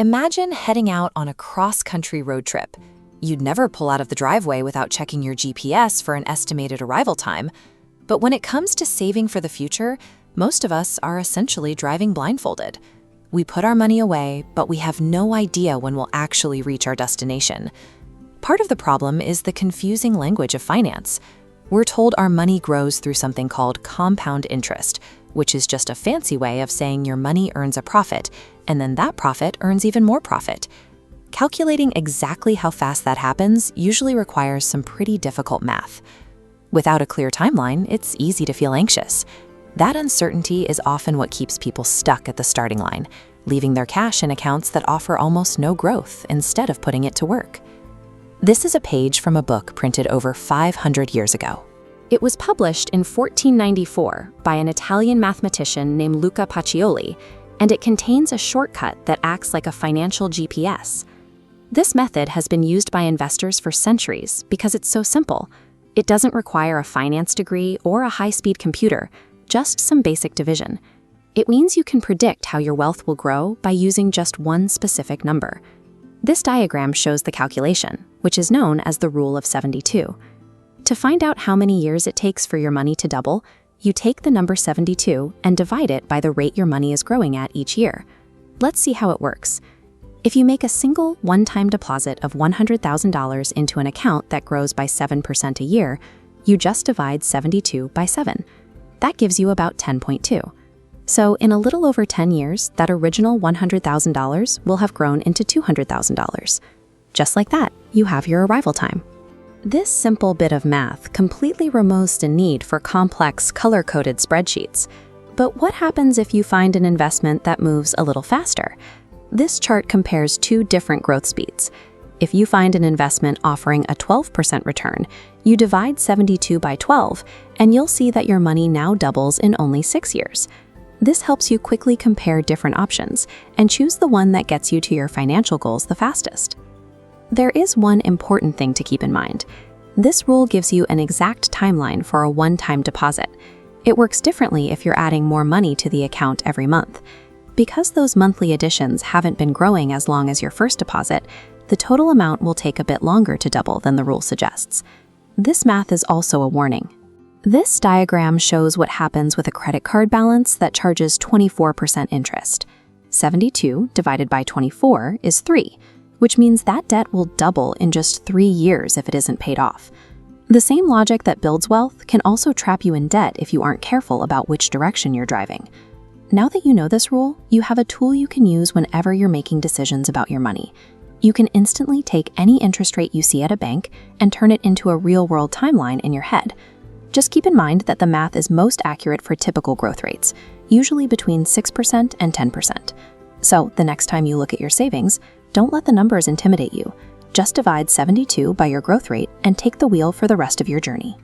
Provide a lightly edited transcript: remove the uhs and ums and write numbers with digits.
Imagine heading out on a cross-country road trip. You'd never pull out of the driveway without checking your GPS for an estimated arrival time. But when it comes to saving for the future, most of us are essentially driving blindfolded. We put our money away, but we have no idea when we'll actually reach our destination. Part of the problem is the confusing language of finance. We're told our money grows through something called compound interest, which is just a fancy way of saying your money earns a profit, and then that profit earns even more profit. Calculating exactly how fast that happens usually requires some pretty difficult math. Without a clear timeline, it's easy to feel anxious. That uncertainty is often what keeps people stuck at the starting line, leaving their cash in accounts that offer almost no growth instead of putting it to work. This is a page from a book printed over 500 years ago. It was published in 1494 by an Italian mathematician named Luca Pacioli, and it contains a shortcut that acts like a financial GPS. This method has been used by investors for centuries because it's so simple. It doesn't require a finance degree or a high-speed computer, just some basic division. It means you can predict how your wealth will grow by using just one specific number. This diagram shows the calculation, which is known as the Rule of 72. To find out how many years it takes for your money to double, you take the number 72 and divide it by the rate your money is growing at each year. Let's see how it works. If you make a single one-time deposit of $100,000 into an account that grows by 7% a year, you just divide 72 by 7. That gives you about 10.2. So in a little over 10 years, that original $100,000 will have grown into $200,000. Just like that, you have your arrival time. This simple bit of math completely removes the need for complex, color-coded spreadsheets. But what happens if you find an investment that moves a little faster? This chart compares two different growth speeds. If you find an investment offering a 12% return, you divide 72 by 12, and you'll see that your money now doubles in only 6 years. This helps you quickly compare different options and choose the one that gets you to your financial goals the fastest. There is one important thing to keep in mind. This rule gives you an exact timeline for a one-time deposit. It works differently if you're adding more money to the account every month. Because those monthly additions haven't been growing as long as your first deposit, the total amount will take a bit longer to double than the rule suggests. This math is also a warning. This diagram shows what happens with a credit card balance that charges 24% interest. 72 divided by 24 is 3, which means that debt will double in just 3 years if it isn't paid off. The same logic that builds wealth can also trap you in debt if you aren't careful about which direction you're driving. Now that you know this rule, you have a tool you can use whenever you're making decisions about your money. You can instantly take any interest rate you see at a bank and turn it into a real-world timeline in your head. Just keep in mind that the math is most accurate for typical growth rates, usually between 6% and 10%. So the next time you look at your savings, don't let the numbers intimidate you. Just divide 72 by your growth rate and take the wheel for the rest of your journey.